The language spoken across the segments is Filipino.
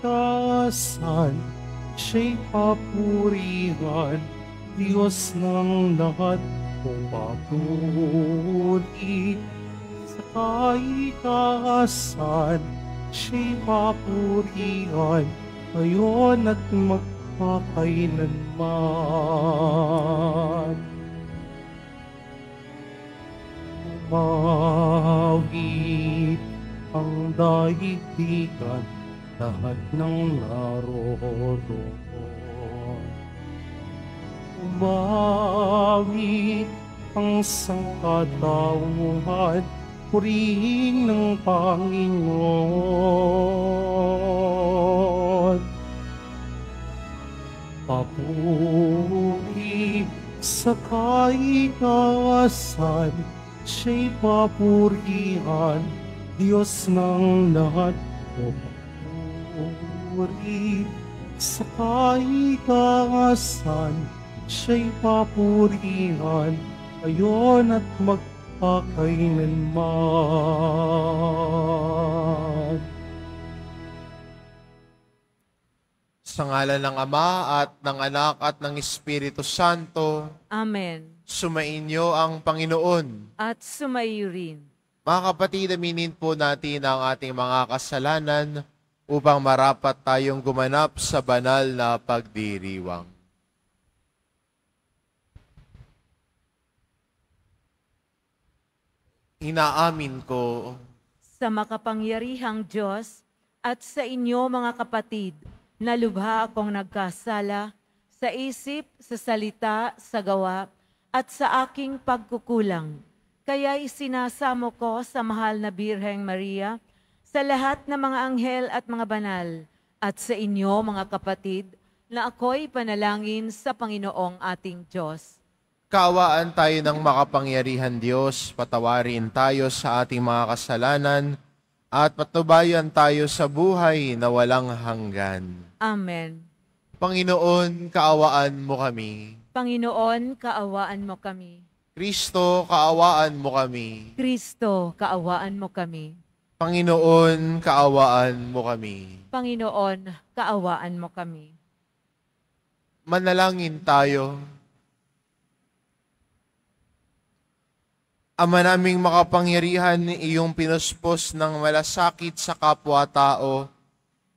kaitasan, siya'y papurihan, Diyos ng lahat o papuri. Sa kaitasan, siya'y papurihan, ngayon at magpakailanman. Umawit ang daigdigan, lahat ng naroroon. Umawit ang sangkatauhan, purihin ng Panginoon. Papuri sa kaitasan, siya'y papurihan, Diyos ng lahat o papuri. Sa kaitasan, siya'y papurihan, ngayon at magpakailanman. Sa ngalan ng Ama at ng Anak at ng Espiritu Santo. Amen. Sumainyo ang Panginoon. At sumaiyo rin. Mga kapatid, aminin po natin ang ating mga kasalanan upang marapat tayong gumanap sa banal na pagdiriwang. Inaamin ko Sa makapangyarihang Diyos at sa inyo mga kapatid, na lubha akong nagkasala sa isip, sa salita, sa gawa, at sa aking pagkukulang. Kaya isinasamo ko sa mahal na Birheng Maria, sa lahat ng mga anghel at mga banal, at sa inyo mga kapatid, na ako'y panalangin sa Panginoong ating Diyos. kaawaan tayo ng makapangyarihan Diyos, patawarin tayo sa ating mga kasalanan, at patubayan tayo sa buhay na walang hanggan. Amen. Panginoon, kaawaan mo kami. Panginoon, kaawaan mo kami. Kristo, kaawaan mo kami. Kristo, kaawaan mo kami. Panginoon, kaawaan mo kami. Panginoon, kaawaan mo kami. Manalangin tayo. Ama naming makapangyarihan, iyong pinuspos ng malasakit sa kapwa-tao,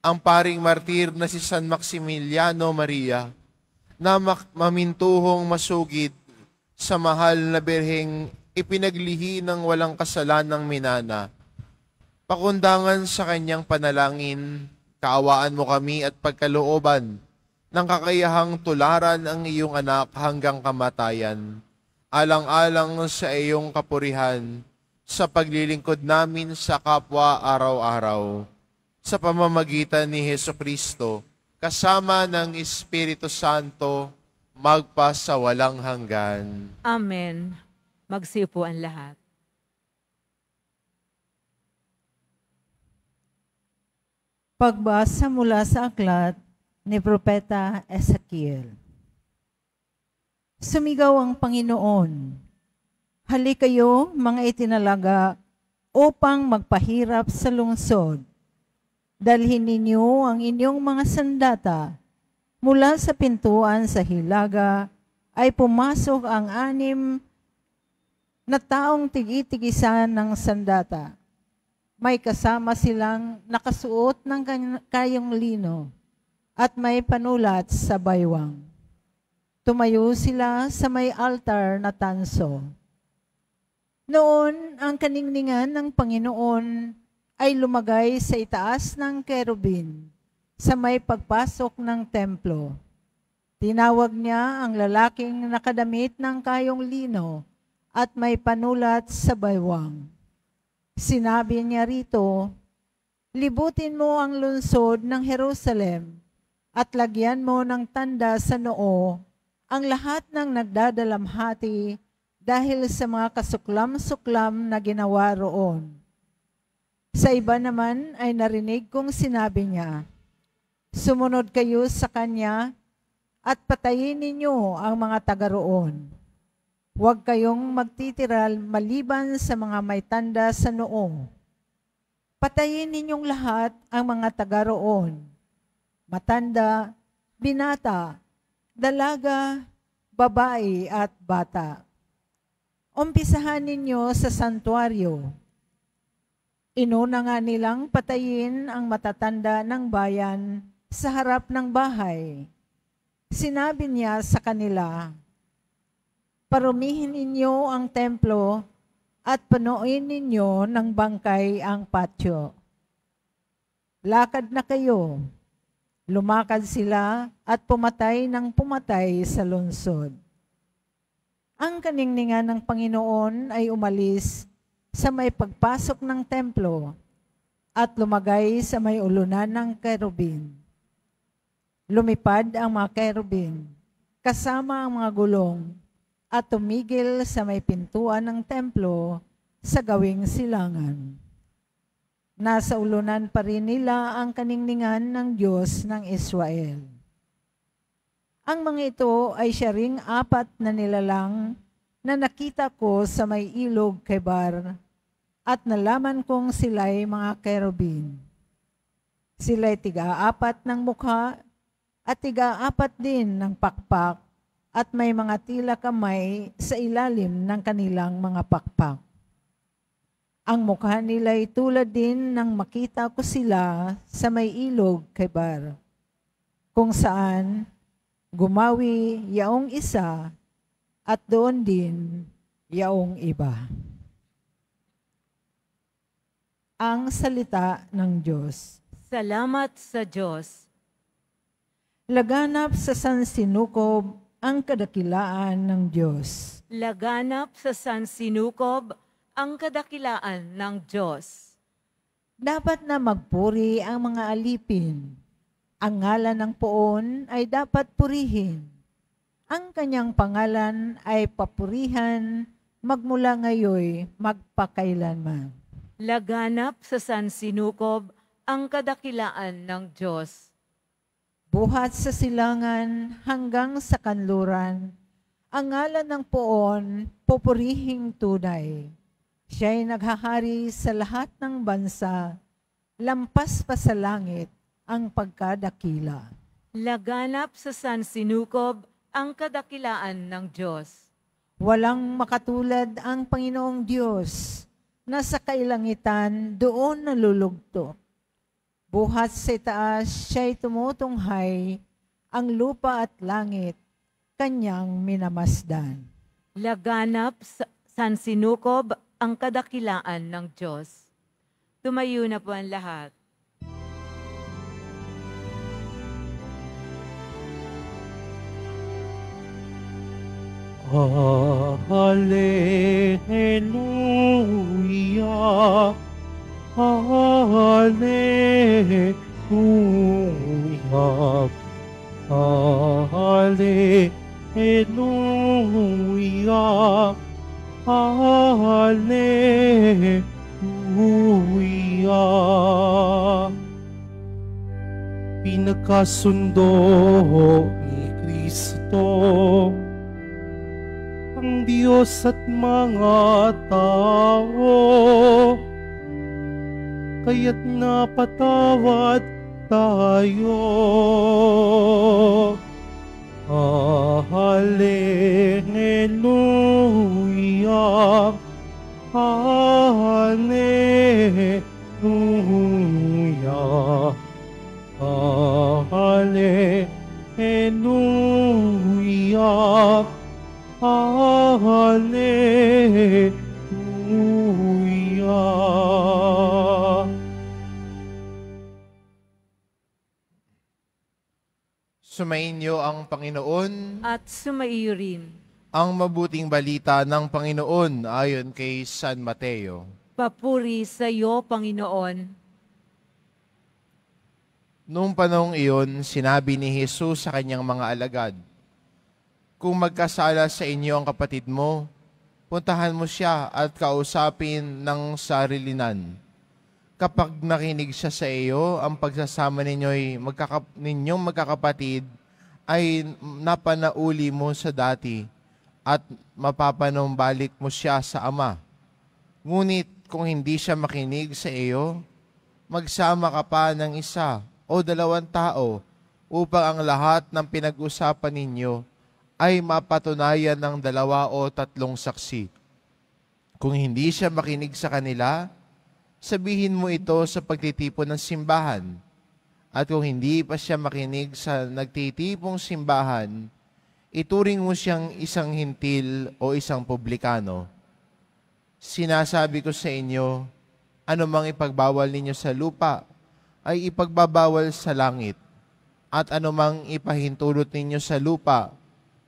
ang paring martir na si San Maximiliano Maria, na mamintuhong masugid sa mahal na Birheng ipinaglihi ng walang kasalanang minana. Pakundangan sa kanyang panalangin, kaawaan mo kami at pagkalooban ng kakayahang tularan ang iyong anak hanggang kamatayan, alang-alang sa iyong kapurihan, sa paglilingkod namin sa kapwa araw-araw, sa pamamagitan ni Hesukristo, kasama ng Espiritu Santo, magpa sa walang hanggan. Amen. Magsiupo ang lahat. Pagbasa mula sa aklat ni Propeta Ezekiel. Sumigaw ang Panginoon, "Halik kayo, mga itinalaga, upang magpahirap sa lungsod. Dalhin ninyo ang inyong mga sandata. Mula sa pintuan sa hilaga ay pumasok ang 6 na taong tig-itigisan ng sandata. May kasama silang nakasuot ng kayong lino at may panulat sa baywang. Tumayo sila sa may altar na tanso. Noon, ang kaningningan ng Panginoon ay lumagay sa itaas ng kerubin sa may pagpasok ng templo. Tinawag niya ang lalaking nakadamit ng kayong lino at may panulat sa baywang. Sinabi niya rito, "Libutin mo ang lungsod ng Jerusalem at lagyan mo ng tanda sa noo ang lahat ng nagdadalamhati dahil sa mga kasuklam-suklam na ginawa roon." Sa iba naman ay narinig kong sinabi niya, "Sumunod kayo sa kanya at patayin ninyo ang mga taga roon. Huwag kayong magtitiral maliban sa mga may tanda sa noo. Patayin ninyong lahat ang mga taga roon matanda, binata, dalaga, babae at bata. Umpisahan ninyo sa santuaryo. Inuna nga nilang patayin ang matatanda ng bayan sa harap ng bahay. Sinabi niya sa kanila, "Parumihin ninyo ang templo at punuin ninyo ng bangkay ang patio. Lakad na kayo." Lumakad sila at pumatay ng pumatay sa lungsod. Ang kaningningan ng Panginoon ay umalis sa may pagpasok ng templo at lumagay sa may ulunan ng kerubin. Lumipad ang mga kerubin kasama ang mga gulong at tumigil sa may pintuan ng templo sa gawing silangan. Nasa ulunan pa rin nila ang kaningningan ng Diyos ng Israel. Ang mga ito ay siya ring 4 na nilalang na nakita ko sa may ilog Kebar at nalaman kong sila'y mga kerubin. Sila'y 4 ng mukha at 4 din ng pakpak at may mga tila kamay sa ilalim ng kanilang mga pakpak. Ang mukha nila'y tulad din ng makita ko sila sa may ilog Kebar, kung saan gumawi yaong isa at doon din yaong iba. Ang salita ng Diyos. Salamat sa Diyos. Laganap sa sansinukob ang kadakilaan ng Diyos. Laganap sa sansinukob ang kadakilaan ng Diyos. Dapat na magpuri ang mga alipin. Ang ngalan ng poon ay dapat purihin. Ang kanyang pangalan ay papurihan magmula ngayoy magpakailanman. Laganap sa sansinukob ang kadakilaan ng Diyos. Buhat sa silangan hanggang sa kanluran, ang ngalan ng poon pupurihing tunay. Siya'y naghahari sa lahat ng bansa, lampas pa sa langit ang pagkadakila. Laganap sa sansinukob ang kadakilaan ng Diyos. Walang makatulad ang Panginoong Diyos na sa kailangitan doon nalulugto. Buhat sa itaas siya'y tumutunghay, ang lupa at langit kanyang minamasdan. Laganap sa sansinukob ang kadakilaan ng Diyos. Tumayo na po ang lahat. Hallelujah, Hallelujah, Hallelujah, Hallelujah. Pinagkasundo ni Kristo ang Diyos at mga tao, kaya't napatawad tayo. Hallelujah, Hallelujah, Hallelujah, Hallelujah. Sumainyo ang Panginoon. At sumaiyo rin. Ang mabuting balita ng Panginoon ayon kay San Mateo. Papuri sa iyo, Panginoon. Noong panahong iyon, sinabi ni Jesus sa kanyang mga alagad, "Kung magkasala sa inyo ang kapatid mo, puntahan mo siya at kausapin ng sarilinan. Kapag nakinig siya sa iyo, ang pagsasama ninyong magkakapatid ay napanauli mo sa dati at mapapanumbalik mo siya sa Ama. Ngunit kung hindi siya makinig sa iyo, magsama ka pa ng 1 o 2 tao upang ang lahat ng pinag-usapan ninyo ay mapatunayan ng 2 o 3 saksi. Kung hindi siya makinig sa kanila, sabihin mo ito sa pagtitipon ng simbahan. At kung hindi pa siya makinig sa nagtitipong simbahan, ituring mo siyang isang hintil o isang publikano. Sinasabi ko sa inyo, anumang ipagbawal ninyo sa lupa ay ipagbabawal sa langit, at anumang ipahintulot ninyo sa lupa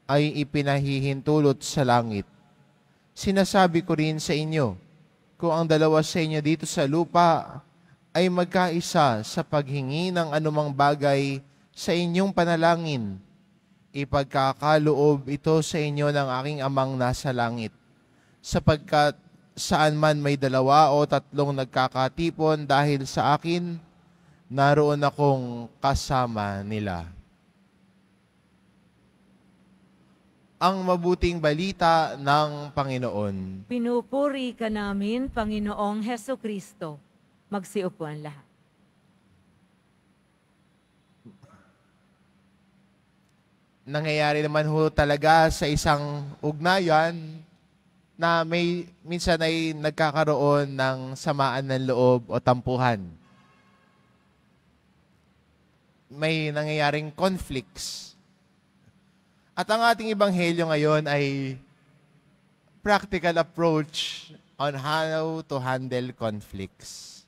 ay ipinahihintulot sa langit. Sinasabi ko rin sa inyo, kung ang 2 sa inyo dito sa lupa ay magkaisa sa paghingi ng anumang bagay sa inyong panalangin, ipagkakaloob ito sa inyo ng aking Amang nasa langit. Sapagkat saan man may 2 o 3 nagkakatipon dahil sa akin, naroon akong kasama nila. Ang mabuting balita ng Panginoon. Pinupuri ka namin, Panginoong Heso Kristo. Magsiupuan lahat. Nangyayari naman ho talaga sa isang ugnayan na minsan ay nagkakaroon ng samaan ng loob o tampuhan. May nangyayaring conflicts. At ang ating ebanghelyo ngayon ay practical approach on how to handle conflicts.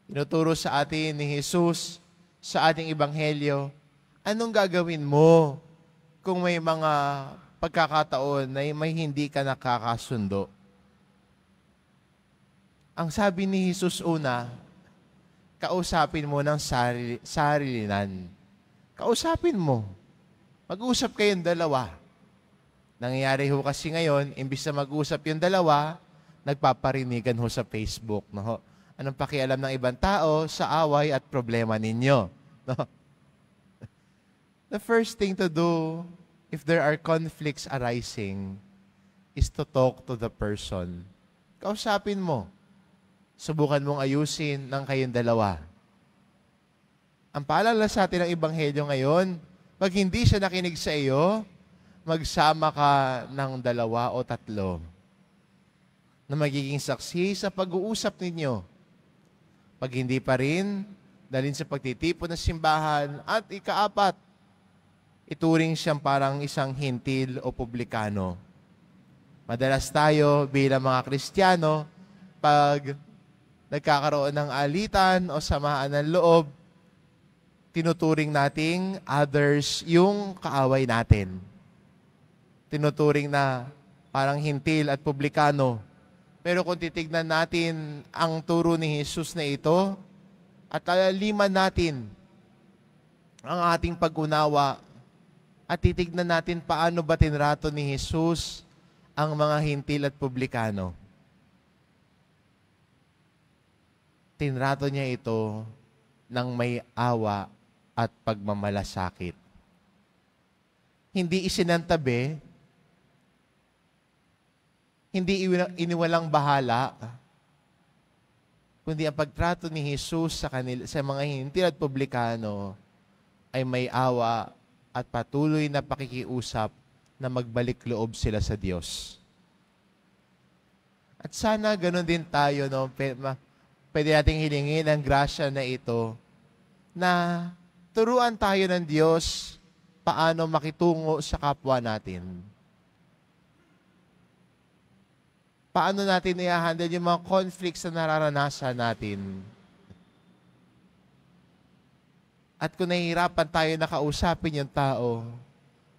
Tinuturo sa atin ni Jesus sa ating ebanghelyo, anong gagawin mo kung may mga pagkakataon na may hindi ka nakakasundo? Ang sabi ni Jesus una, kausapin mo ng sarilinan. Kausapin mo. Mag-usap kayong 2. Nangyayari ho kasi ngayon, imbis na mag-usap yung 2, nagpaparinigan ho sa Facebook. No? Anong pakialam ng ibang tao sa away at problema ninyo? No? The first thing to do, if there are conflicts arising, is to talk to the person. Kausapin mo. Subukan mong ayusin ng kayong 2. Ang paalala sa atin ng ebanghelyo ngayon, pag hindi siya nakinig sa iyo, magsama ka ng 2 o 3 na magiging saksi sa pag-uusap ninyo. Pag hindi pa rin, dalhin sa pagtitipon ng simbahan, at ika-4, ituring siyang parang isang hintil o publikano. Madalas tayo bilang mga Kristiyano, pag nagkakaroon ng alitan o samaan ng loob, tinuturing nating others yung kaaway natin. Tinuturing na parang hintil at publikano. Pero kung titignan natin ang turo ni Jesus na ito, at alaliman natin ang ating pag-unawa, at titignan natin paano ba tinrato ni Jesus ang mga hintil at publikano. Tinrato niya ito ng may awa at pagmamalasakit. Hindi isinantabi, hindi iniwalang bahala, kundi ang pagtrato ni Jesus sa mga hintil at publikano ay may awa at patuloy na pakikiusap na magbalik loob sila sa Diyos. At sana ganun din tayo, no? Pwede nating hilingin ang grasya na ito na turuan tayo ng Diyos paano makitungo sa kapwa natin. Paano natin i-handle yung mga conflicts na nararanasan natin. At kung nahihirapan tayo na kausapin yung tao,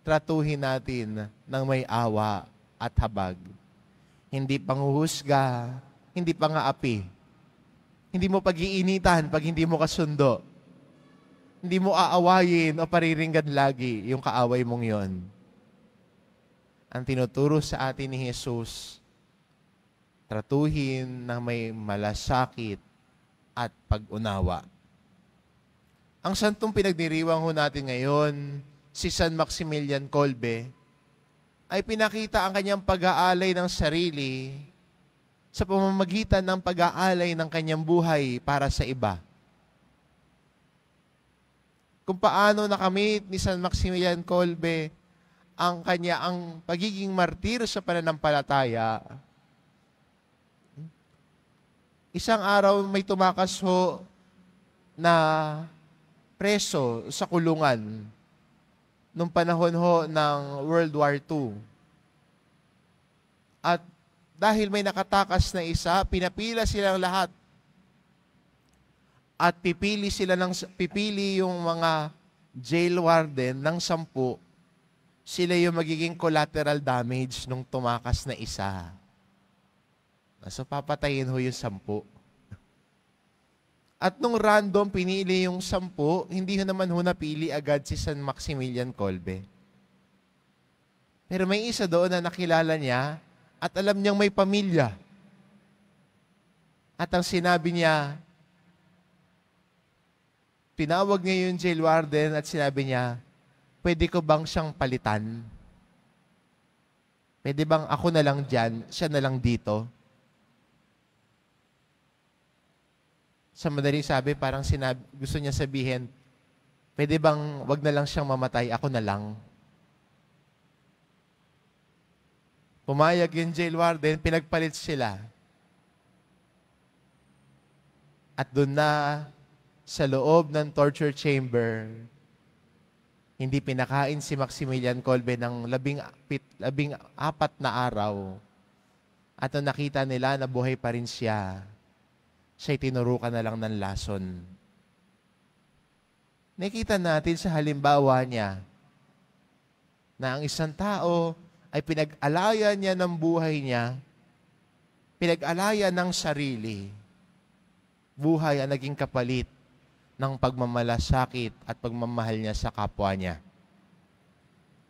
tratuhin natin ng may awa at habag. Hindi panghuhusga, hindi pang-aapi. Hindi mo pag-iinitan pag hindi mo kasundo. Hindi mo aawayin o pariringgan lagi yung kaaway mong yon. Ang tinuturo sa atin ni Jesus, tratuhin ng may malasakit at pag-unawa. Ang santong pinagdiriwang ho natin ngayon, si San Maximilian Kolbe, ay pinakita ang kanyang pag-aalay ng sarili sa pamamagitan ng pag-aalay ng kanyang buhay para sa iba. kung paano nakamit ni San Maximilian Kolbe ang pagiging martir sa pananampalataya. Isang araw may tumakas ho na preso sa kulungan nung panahon ho ng World War II. At dahil may nakatakas na isa, pinapila silang lahat. At pipili yung mga jail warden ng 10. Sila yung magiging collateral damage nung tumakas na isa. So papatayin ho yung 10. At nung random pinili yung 10, hindi ho naman ho napili agad si San Maximilian Kolbe. Pero may isa doon na nakilala niya at alam niyang may pamilya. At ang sinabi niya, tinawag niya yung jail warden at sinabi niya, pwede ko bang siyang palitan? Pwede bang ako na lang dyan, siya na lang dito? Sa madaling sabi, parang gusto niya sabihin, pwede bang wag na lang siyang mamatay, ako na lang? Pumayag yung jail warden, pinagpalit sila. At doon na, sa loob ng torture chamber, hindi pinakain si Maximilian Kolbe ng 14 na araw. At nung nakita nila na buhay pa rin siya, siya'y tinurukan na lang ng lason. Nakita natin sa halimbawa niya na ang isang tao ay pinag-alaya niya ng buhay niya, pinag-alaya ng sarili. Buhay ang naging kapalit ng pagmamalasakit at pagmamahal niya sa kapwa niya.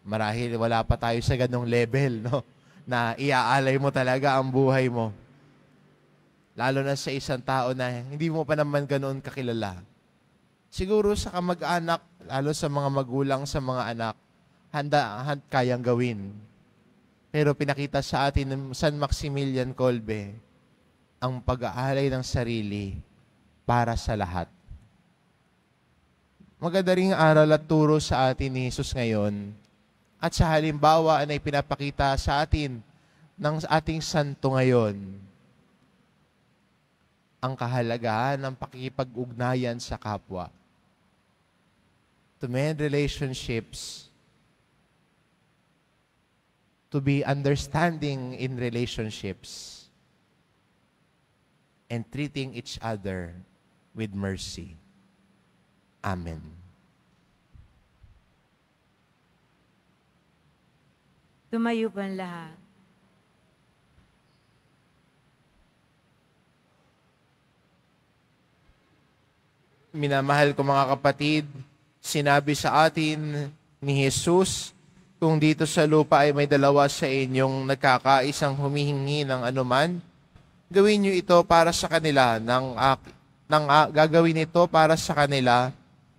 Marahil wala pa tayo sa ganong level, no? Na iaalay mo talaga ang buhay mo. Lalo na sa isang tao na hindi mo pa naman ganoon kakilala. Siguro sa kamag-anak, lalo sa mga magulang, sa mga anak, kayang gawin. Pero pinakita sa atin ng San Maximilian Kolbe ang pag-aalay ng sarili para sa lahat. Maganda ring aral at turo sa atin ni Jesus ngayon. At sa halimbawa ay pinapakita sa atin ng ating santo ngayon ang kahalagahan ng pakikipag-ugnayan sa kapwa. To mend relationships, to be understanding in relationships, and treating each other with mercy. Amen. Tumayo po ang lahat. Minamahal ko mga kapatid, sinabi sa atin ni Jesus, kung dito sa lupa ay may dalawa sa inyong nagkakaisang humihingi ng anuman, gawin niyo ito para sa kanila, gagawin ito para sa kanila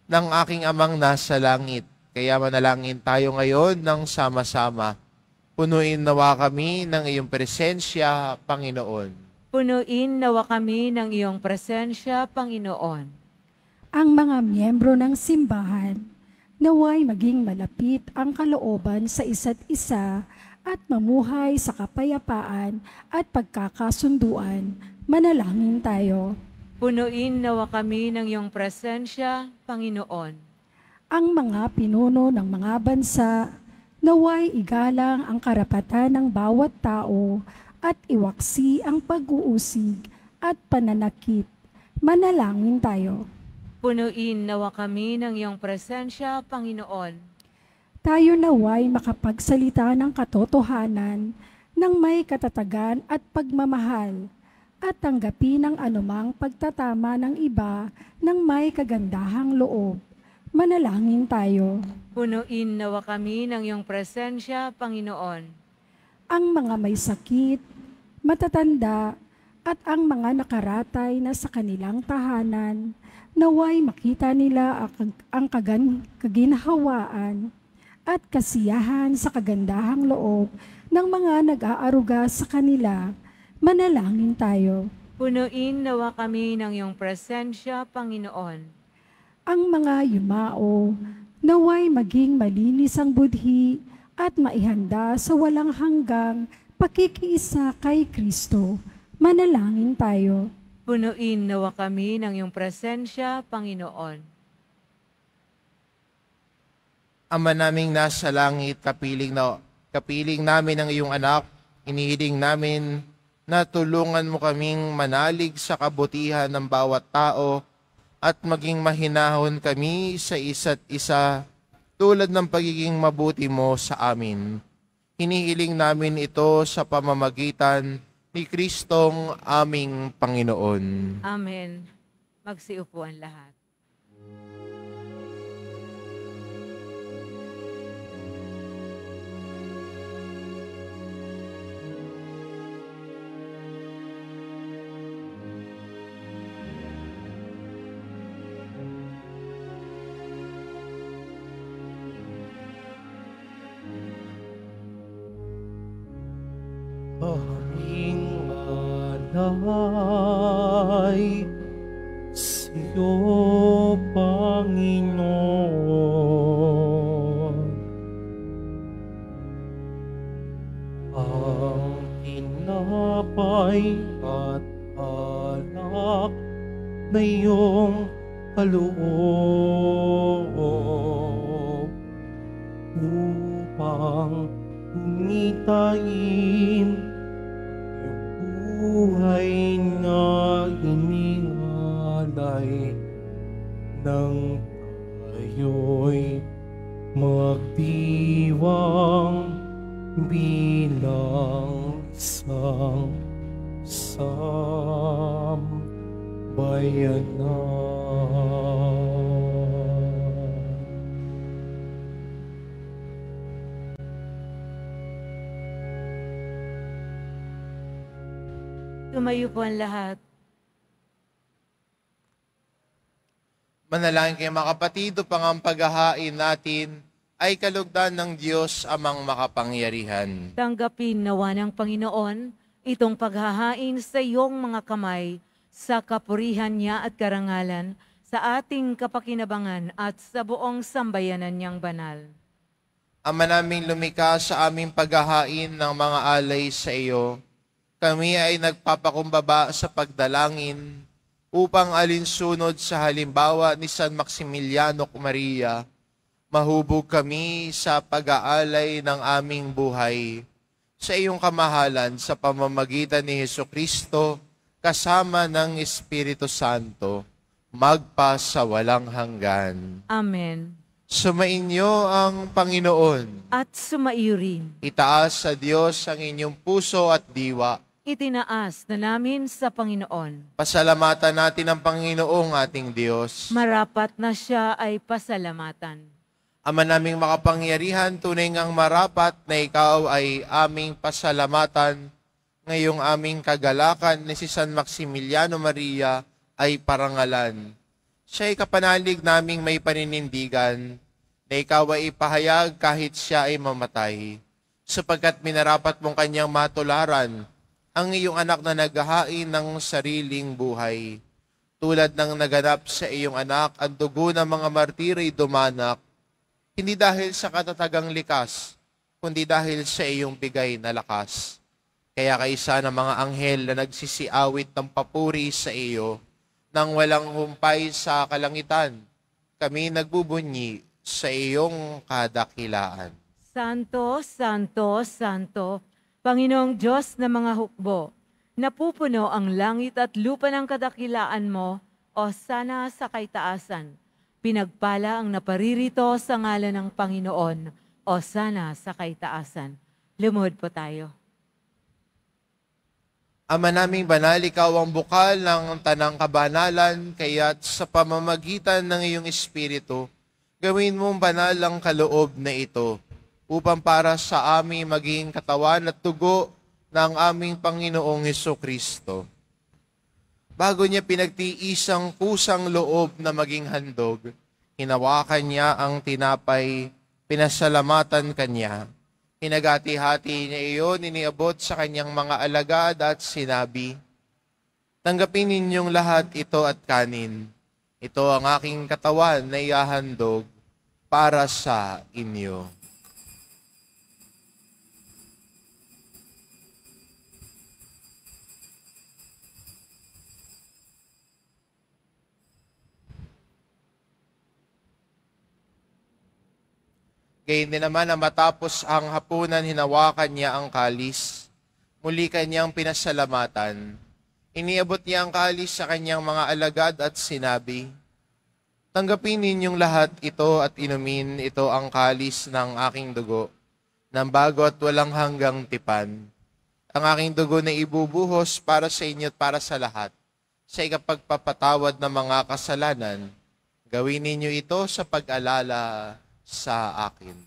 ng aking amang nasa langit. Kaya manalangin tayo ngayon ng sama-sama. Punuin nawa kami ng iyong presensya, Panginoon. Punuin nawa kami ng iyong presensya, Panginoon. Ang mga miyembro ng simbahan, naway maging malapit ang kalooban sa isa't isa at mamuhay sa kapayapaan at pagkakasunduan. Manalangin tayo. Punuin nawa kami ng iyong presensya, Panginoon. Ang mga pinuno ng mga bansa, naway igalang ang karapatan ng bawat tao at iwaksi ang pag-uusig at pananakit. Manalangin tayo. Punuin nawa kami ng iyong presensya, Panginoon. Tayo naway makapagsalita ng katotohanan ng may katatagan at pagmamahal at tanggapin ang anumang pagtatama ng iba ng may kagandahang loob. Manalangin tayo. Punuin nawa kami ng iyong presensya, Panginoon. Ang mga may sakit, matatanda, at ang mga nakaratay na sa kanilang tahanan, naway makita nila ang kaginhawaan at kasiyahan sa kagandahang loob ng mga nag-aaruga sa kanila. Manalangin tayo. Punuin nawa kami ng iyong presensya, Panginoon. ang mga yumao, naway maging malinis ang budhi at maihanda sa walang hanggang pakikiisa kay Kristo. Manalangin tayo. Punuin nawa kami ng iyong presensya, Panginoon. Ama naming nasa langit, kapiling namin ang iyong anak, inihiling namin na tulungan mo kaming manalig sa kabutihan ng bawat tao at maging mahinahon kami sa isa't isa tulad ng pagiging mabuti mo sa amin. Hinihiling namin ito sa pamamagitan ni Kristong aming Panginoon. Amen. Magsiupo ang lahat. Aming alay sa'yo, Panginoon. Ang tinapay at alak na iyong kaloob upang umitain buhay na iningalay nang tayo'y magdiwang bilang isang sambayanan. Tumayo po ang lahat. Manalangin kayo mga kapatid, upang ang paghahain natin ay kalugdan ng Diyos amang makapangyarihan. Tanggapin nawa ng Panginoon itong paghahain sa iyong mga kamay sa kapurihan niya at karangalan sa ating kapakinabangan at sa buong sambayanan niyang banal. Ama naming lumikha sa aming paghahain ng mga alay sa iyo, kami ay nagpapakumbaba sa pagdalangin upang alinsunod sa halimbawa ni San Maximiliano Maria, mahubog kami sa pag-aalay ng aming buhay sa iyong kamahalan sa pamamagitan ni Hesukristo kasama ng Espiritu Santo, magpa sa walang hanggan. Amen. Sumainyo ang Panginoon. At sumaiyo rin. Itaas sa Diyos ang inyong puso at diwa. Itinaas na namin sa Panginoon. Pasalamatan natin ang Panginoong ating Diyos. Marapat na siya ay pasalamatan. Ama naming makapangyarihan, tunay ngang marapat na ikaw ay aming pasalamatan. Ngayong aming kagalakan ni si San Maximiliano Maria ay parangalan. Siya ay kapanalig naming may paninindigan na ikaw ay ipahayag kahit siya ay mamatay, sapagkat minarapat mong kanyang matularan ang iyong anak na naghahain ng sariling buhay. Tulad ng naganap sa iyong anak, ang dugo ng mga martiro'y dumanak, hindi dahil sa katatagang likas, kundi dahil sa iyong bigay na lakas. Kaya kaisa ng mga anghel na nagsisiawit ng papuri sa iyo, nang walang humpay sa kalangitan, kami nagbubunyi sa iyong kadakilaan. Santo, Santo, Santo, Panginoong Diyos na mga hukbo, napupuno ang langit at lupa ng kadakilaan mo, o sana sa kaitaasan. Pinagpala ang naparirito sa ngalan ng Panginoon, o sana sa kaitaasan. Lumuhod po tayo. Ama naming banal, ikaw ang bukal ng tanang kabanalan, kaya't sa pamamagitan ng iyong Espiritu, gawin mong banal ang kaloob na ito, upang para sa amin maging katawan at dugo ng aming Panginoong Hesukristo. Bago niya pinagtiisang kusang loob na maging handog, hinawakan niya ang tinapay, pinasalamatan kanya. Hinagati-hati niya iyon, iniabot sa kanyang mga alagad at sinabi, "Tanggapin ninyong lahat ito at kanin. Ito ang aking katawan na ihahandog para sa inyo. Gayun din naman na matapos ang hapunan, hinawakan niya ang kalis. Muli kanyang pinasalamatan. Iniabot niya ang kalis sa kanyang mga alagad at sinabi, "Tanggapin ninyong lahat ito at inumin, ito ang kalis ng aking dugo, ng bago at walang hanggang tipan. Ang aking dugo na ibubuhos para sa inyo at para sa lahat, sa ikapagpapatawad ng mga kasalanan. Gawin ninyo ito sa pag-alala sa akin."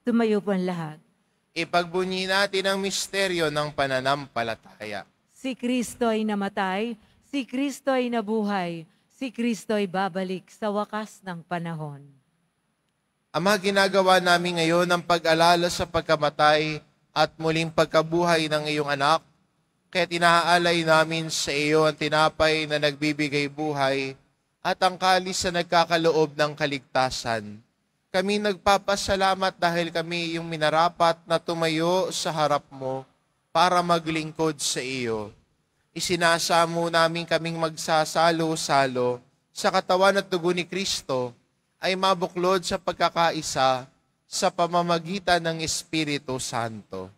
Tumayo po ang lahat. Ipagbunyi natin ang misteryo ng pananampalataya. Si Kristo ay namatay, si Kristo ay nabuhay, si Kristo ay babalik sa wakas ng panahon. Ama, ginagawa namin ngayon ang pag-alala sa pagkamatay at muling pagkabuhay ng iyong anak, kaya tinaalay namin sa iyo ang tinapay na nagbibigay buhay at ang kalis na nagkakaloob ng kaligtasan. Kami nagpapasalamat dahil kami iyong minarapat na tumayo sa harap mo para maglingkod sa iyo. Isinasamo namin kaming magsasalo-salo sa katawan at dugo ni Kristo ay mabuklod sa pagkakaisa sa pamamagitan ng Espiritu Santo.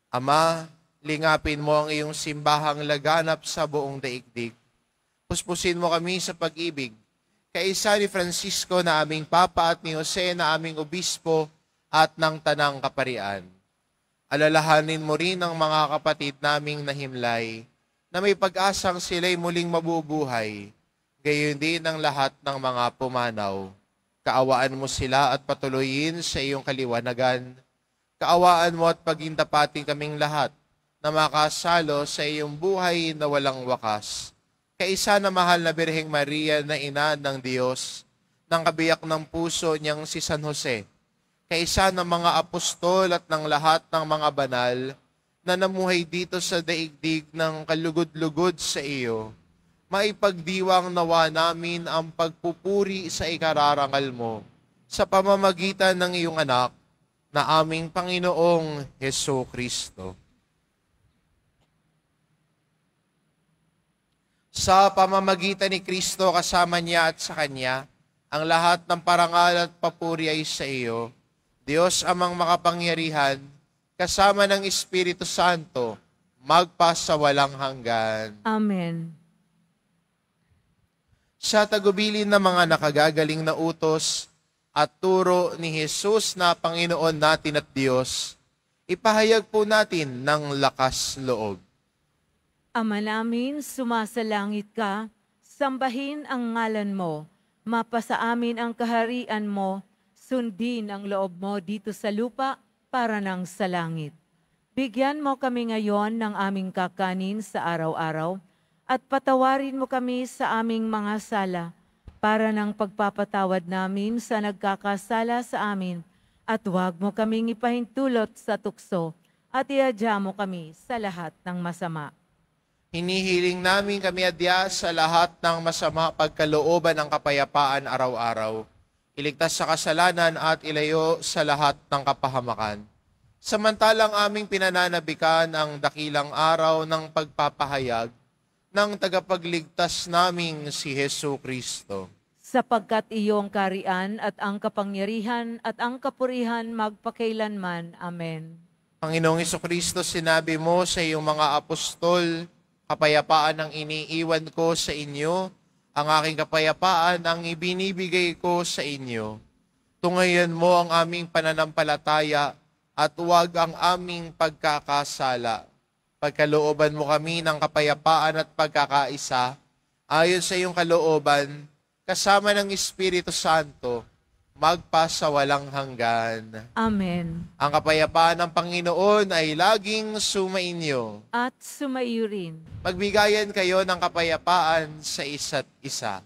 Ama, lingapin mo ang iyong simbahang laganap sa buong daigdig. Puspusin mo kami sa pag-ibig, kaisa ni Francisco na aming Papa at ni Jose na aming Obispo at ng Tanang Kaparian. Alalahanin mo rin ang mga kapatid naming nahimlay na may pag-asang sila'y muling mabubuhay, gayon din ang lahat ng mga pumanaw. Kaawaan mo sila at patuloyin sa iyong kaliwanagan. Kaawaan mo at pagintapatin kaming lahat na makasalo sa iyong buhay na walang wakas. Kaisa na mahal na Birheng Maria na ina ng Diyos, ng kabiyak ng puso niyang si San Jose, kaisa ng mga apostol at ng lahat ng mga banal na namuhay dito sa daigdig ng kalugod-lugod sa iyo, maipagdiwang nawa namin ang pagpupuri sa ikararangal mo sa pamamagitan ng iyong anak na aming Panginoong Heso Kristo. Sa pamamagitan ni Kristo kasama niya at sa Kanya, ang lahat ng parangal at papuri ay sa iyo, Diyos amang makapangyarihan, kasama ng Espiritu Santo, magpasawalang hanggan. Amen. Sa tagubilin ng mga nakagagaling na utos at turo ni Jesus na Panginoon natin at Diyos, ipahayag po natin ng lakas loob. Ama namin, sumasalangit ka, sambahin ang ngalan mo, mapasa amin ang kaharian mo, sundin ang loob mo dito sa lupa para nang sa langit. Bigyan mo kami ngayon ng aming kakanin sa araw-araw at patawarin mo kami sa aming mga sala para nang pagpapatawad namin sa nagkakasala sa amin at huwag mo kaming ipahintulot sa tukso at iadya mo kami sa lahat ng masama. Hinihiling namin kami adya sa lahat ng masama pagkalooban ng kapayapaan araw-araw. Iligtas sa kasalanan at ilayo sa lahat ng kapahamakan. Samantalang aming pinananabikan ang dakilang araw ng pagpapahayag ng tagapagligtas naming si Hesu Kristo. Sapagkat iyong karian at ang kapangyarihan at ang kapurihan magpakailanman. Amen. Panginoong Hesukristo, sinabi mo sa iyong mga apostol, kapayapaan ang iniiwan ko sa inyo, ang aking kapayapaan ang ibinibigay ko sa inyo. Tungayan mo ang aming pananampalataya at huwag ang aming pagkakasala. Pagkalooban mo kami ng kapayapaan at pagkakaisa, ayon sa iyong kalooban, kasama ng Espiritu Santo, magpasawalang hanggan. Amen. Ang kapayapaan ng Panginoon ay laging sumainyo. At sumaiyo rin. Magbigayan kayo ng kapayapaan sa isa't isa.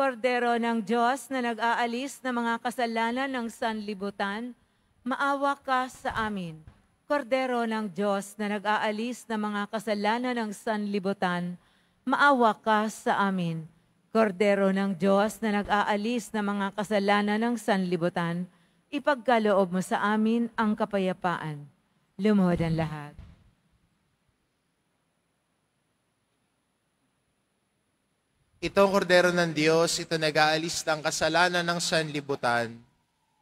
Kordero ng Diyos na nag-aalis ng mga kasalanan ng sanlibutan, maawa ka sa amin. Kordero ng Diyos na nag-aalis ng mga kasalanan ng sanlibutan, maawa ka sa amin. Kordero ng Diyos na nag-aalis ng mga kasalanan ng sanlibutan, ipagkaloob mo sa amin ang kapayapaan. Lumuhod ang lahat. Itong kordero ng Diyos, ito nag-aalis ng kasalanan ng sanlibutan.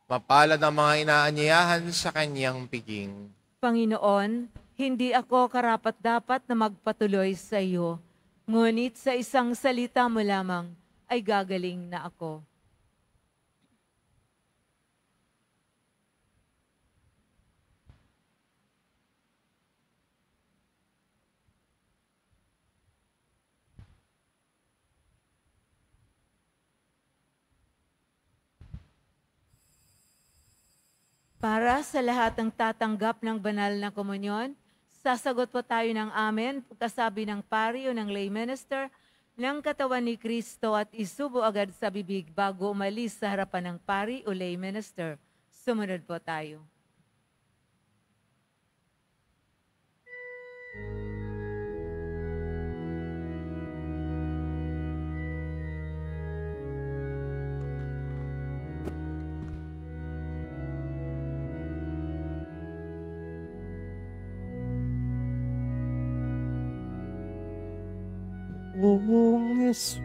Mapalad ang mga inaanyayahan sa kanyang piging. Panginoon, hindi ako karapat-dapat na magpatuloy sa iyo, ngunit sa isang salita mo lamang ay gagaling na ako. Para sa lahat ng tatanggap ng banal na komunyon, sasagot po tayo ng amen pagkasabi ng pari o ng lay minister ng katawan ni Kristo at isubo agad sa bibig bago umalis sa harapan ng pari o lay minister. Sumunod po tayo. Poong Jesus,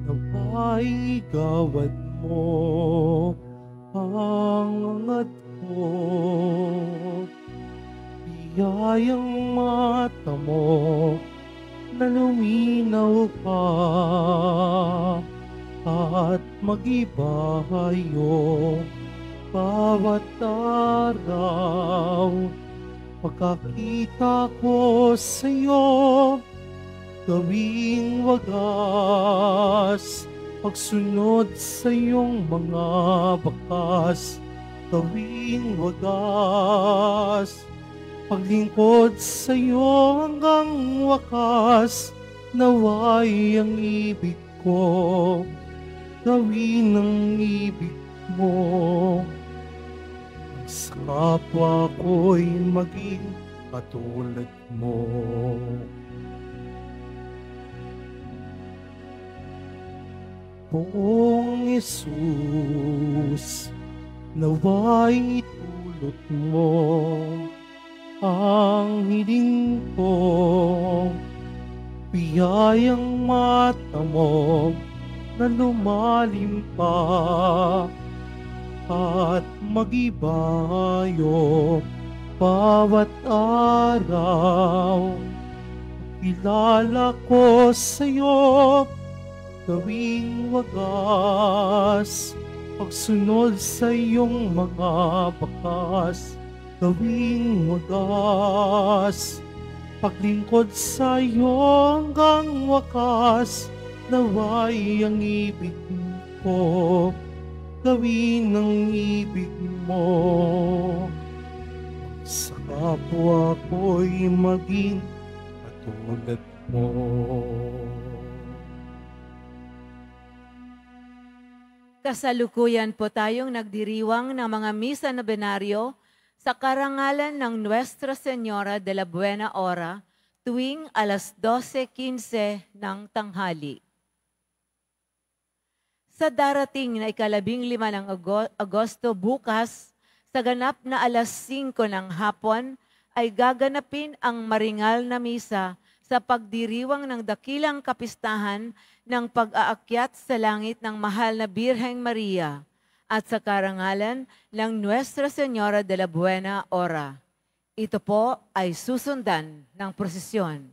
nawa'y gawad mo ang angat ko. Biyayang mata mo na luminaw pa at mag-ibayo bawat araw. Pagkakita ko sa'yo, gawing wagas, pagsunod sa iyong mga bakas, gawing wagas, paglingkod sa iyo hanggang wakas, naway ang ibig ko, gawin ang ibig mo. Sa kapwa ko'y maging katulad mo. Poong Jesus, nawa'y tulot mo ang hiling ko. Biyayang mata mo na lumalim pa at mag-ibayo bawat araw. Kilala ko sa'yo, gawing wagas, pagsunod sa iyong mga bakas, gawing wagas, paglingkod sa iyo hanggang wakas, naway ang ibig ko, gawin ang ibig mo. Sa kapwa ko'y maging katulad mo. Kasalukuyan po tayong nagdiriwang ng mga misa nobenaryo sa karangalan ng Nuestra Señora de la Buena Hora tuwing alas 12:15 ng tanghali. Sa darating na ika-15 ng Agosto bukas, sa ganap na alas 5 ng hapon, ay gaganapin ang maringal na misa sa pagdiriwang ng dakilang kapistahan ng pag-aakyat sa langit ng mahal na Birheng Maria at sa karangalan ng Nuestra Señora de la Buena Hora. Ito po ay susundan ng prosesyon.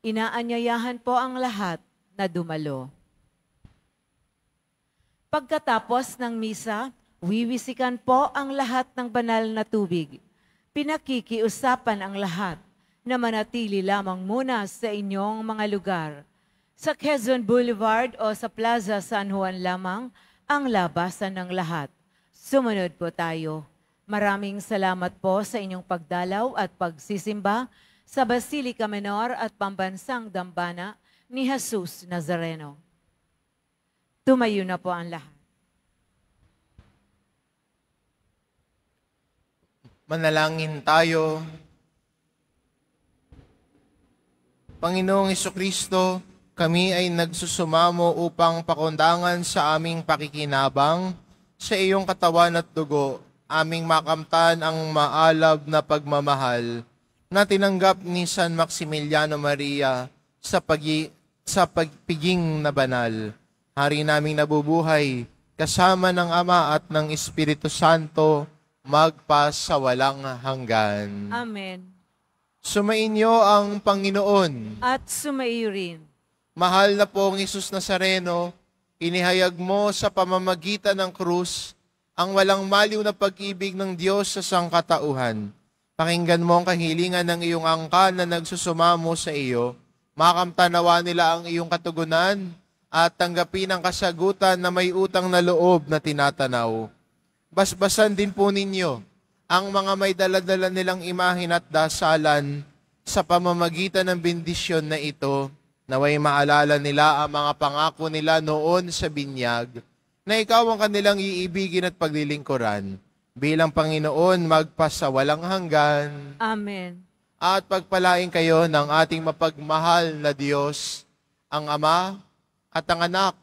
Inaanyayahan po ang lahat na dumalo. Pagkatapos ng misa, wiwisikan po ang lahat ng banal na tubig. Pinakikiusapan ang lahat na manatili lamang muna sa inyong mga lugar. Sa Quezon Boulevard o sa Plaza San Juan lamang ang labasan ng lahat. Sumunod po tayo. Maraming salamat po sa inyong pagdalaw at pagsisimba sa Basilica Menor at Pambansang Dambana ni Jesus Nazareno. Tumayo na po ang lahat. Manalangin tayo. Panginoong Hesukristo, kami ay nagsusumamo upang pakundangan sa aming pakikinabang sa iyong katawan at dugo, aming makamtan ang maalab na pagmamahal na tinanggap ni San Maximiliano Maria sa pagpiging na banal. Hari naming nabubuhay, kasama ng Ama at ng Espiritu Santo, magpasawalang hanggan. Amen. Sumainyo ang Panginoon. At sumaiyo rin. Mahal na pong Jesus Nazareno, inihayag mo sa pamamagitan ng krus ang walang maliw na pag-ibig ng Diyos sa sangkatauhan. Pakinggan mo ang kahilingan ng iyong angkan na nagsusumamo sa iyo. Makamtanawa nila ang iyong katugunan at tanggapin ang kasagutan na may utang na loob na tinatanaw. Basbasan din po ninyo ang mga may daladala nilang imahin at dasalan sa pamamagitan ng bendisyon na ito, naway maalala nila ang mga pangako nila noon sa binyag, na ikaw ang kanilang iibigin at paglilingkuran. Bilang Panginoon, magpasawalang hanggan. Amen. At pagpalain kayo ng ating mapagmahal na Diyos, ang Ama at ang Anak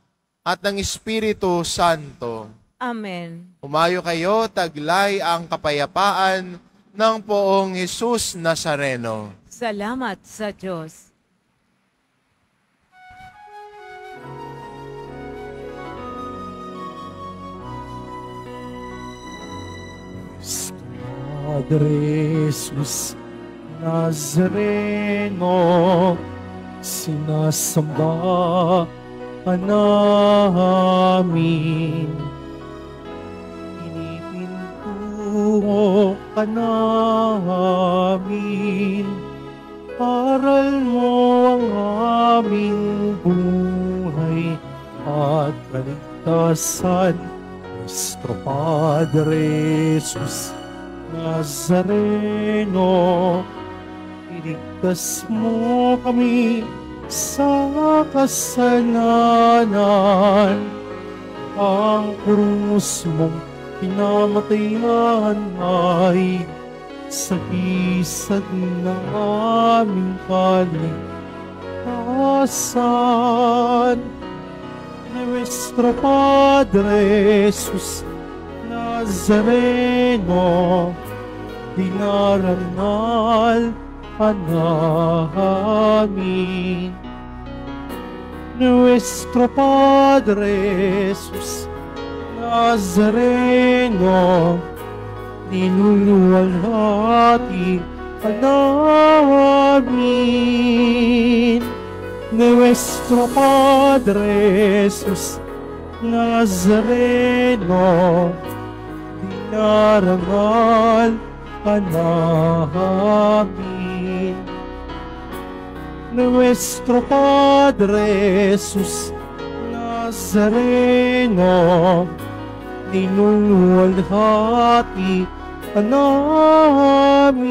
at ng Espiritu Santo. Amen. Humayo kayo, taglay ang kapayapaan ng poong Jesus Nazareno. Salamat sa Diyos. Padre Jesus Nazareno, sinasamba ka namin. Pinipintuho ka namin. Aral mo ang aming buhay at kaligtasan. Nuestro Padre Jesus Nazareno, iligtas mo kami sa kasalanan. Ang krus mong pinamatayan ay sagisag ng aming kaligtasan. Nuestro Padre Jesus Nazareno, dinarangal ka namin. Nuestro Padre Jesus Nazareno, niluluwalhati ka namin. Nuestro Padre Jesus Nazareno, dinarangal ka namin. Nuestro Padre Jesus Nazareno, niluluwalhati ka namin.